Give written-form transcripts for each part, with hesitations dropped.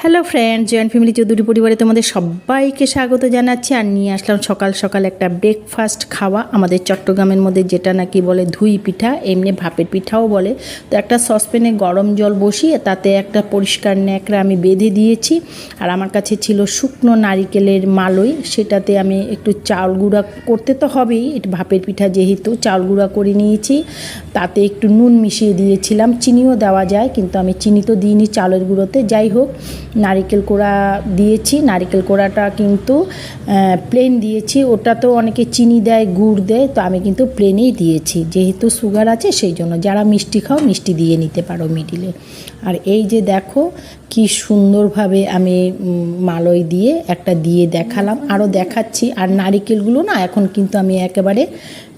Hello friend, joint family Chowdhury পরিবারে তোমাদের সবাইকে স্বাগত জানাচ্ছি। আর নিয়ে আসলাম সকাল সকাল একটা ব্রেকফাস্ট খাওয়া আমাদের চট্টগ্রামের মধ্যে, যেটা নাকি বলে ধুই পিঠা, এমনি ভাপের পিঠাও বলে। তো একটা সসপ্যানে গরম জল বসিয়ে তাতে একটা পরিষ্কার ন্যাকড়া আমি বেঁধে দিয়েছি। আর আমার কাছে ছিল শুকনো নারিকেলের মালই, সেটাতে আমি একটু চাউল গুঁড়া করতে তো হবেই, এটা ভাপের পিঠা যেহেতু, চাউল গুঁড়া করে নিয়েছি। তাতে একটু নুন মিশিয়ে দিয়েছিলাম, চিনিও দেওয়া যায় কিন্তু আমি চিনি তো দিইনি চালের গুঁড়োতে। যাই হোক, নারিকেল কোড়া দিয়েছি। নারিকেল কোড়াটা কিন্তু প্লেন দিয়েছি, ওটা তো অনেকে চিনি দেয়, গুড় দেয়, তো আমি কিন্তু প্লেনেই দিয়েছি, যেহেতু সুগার আছে সেই জন্য। যারা মিষ্টি খাও মিষ্টি দিয়ে নিতে পারো মিডিলে। আর এই যে দেখো কি সুন্দরভাবে আমি মালই দিয়ে একটা দিয়ে দেখালাম, আরও দেখাচ্ছি। আর নারিকেলগুলো না এখন কিন্তু আমি একেবারে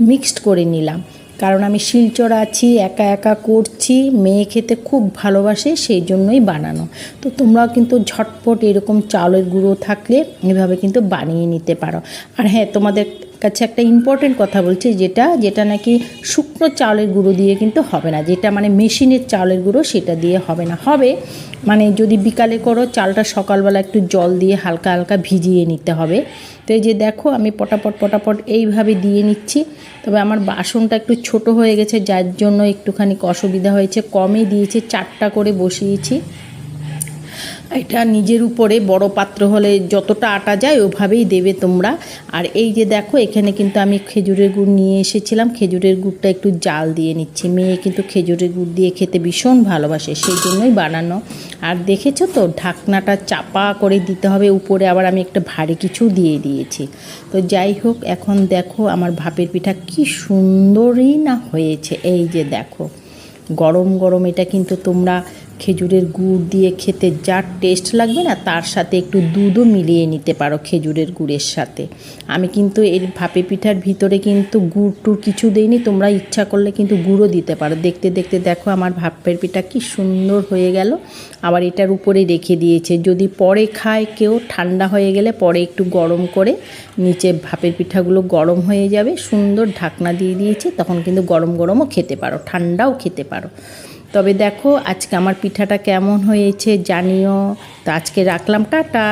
মিক্সড করে নিলাম, কারণ আমি শিলচর আছি, একা একা করছি, মেয়ে খেতে খুব ভালোবাসে, সেই জন্যই বানানো। তো তোমরাও কিন্তু ঝটপট এরকম চালের গুঁড়ো থাকলে এভাবে কিন্তু বানিয়ে নিতে পারো। আর হ্যাঁ, তোমাদের কাছে একটা ইম্পর্টেন্ট কথা বলছি, যেটা নাকি শুকনো চালের গুঁড়ো দিয়ে কিন্তু হবে না, যেটা মানে মেশিনের চালের গুঁড়ো, সেটা দিয়ে হবে না। হবে মানে যদি বিকালে করো, চালটা সকালবেলা একটু জল দিয়ে হালকা হালকা ভিজিয়ে নিতে হবে। তো এই যে দেখো আমি পটাপট এইভাবে দিয়ে নিচ্ছি। তবে আমার বাসনটা একটু ছোট হয়ে গেছে, যার জন্য একটুখানি অসুবিধা হয়েছে, কমই দিয়েছি, 4টা করে বসিয়েছি। এটা নিজের উপরে, বড় পাত্র হলে যতটা আটা যায় ওভাবেই দেবে তোমরা। আর এই যে দেখো এখানে কিন্তু আমি খেজুরের গুড় নিয়ে এসেছিলাম, খেজুরের গুড়টা একটু জাল দিয়ে নিচ্ছি। মেয়ে কিন্তু খেজুরের গুড় দিয়ে খেতে ভীষণ ভালোবাসে, সেই জন্যই বানানো। আর দেখেছো তো, ঢাকনাটা চাপা করে দিতে হবে, উপরে আবার আমি একটা ভারী কিছু দিয়ে দিয়েছি। তো যাই হোক, এখন দেখো আমার ভাপের পিঠা কি সুন্দরই না হয়েছে। এই যে দেখো গরম গরম, এটা কিন্তু তোমরা খেজুরের গুড় দিয়ে খেতে যা টেস্ট লাগবে না, তার সাথে একটু দুধও মিলিয়ে নিতে পারো খেজুরের গুড়ের সাথে। আমি কিন্তু এর ভাপে পিঠার ভিতরে কিন্তু গুড় টুড় কিছু দেইনি, তোমরা ইচ্ছা করলে কিন্তু গুঁড়ও দিতে পারো। দেখতে দেখতে দেখো আমার ভাপের পিঠা কি সুন্দর হয়ে গেল। আবার এটার উপরে রেখে দিয়েছে, যদি পরে খায় কেউ, ঠান্ডা হয়ে গেলে পরে একটু গরম করে নিচে ভাপের পিঠাগুলো গরম হয়ে যাবে, সুন্দর ঢাকনা দিয়ে দিয়েছে, তখন কিন্তু গরম গরমও খেতে পারো, ঠান্ডাও খেতে পারো। তবে দেখো আজকে আমার পিঠাটা কেমন হয়েছে জানিও। তো আজকে রাখলাম, টাটা।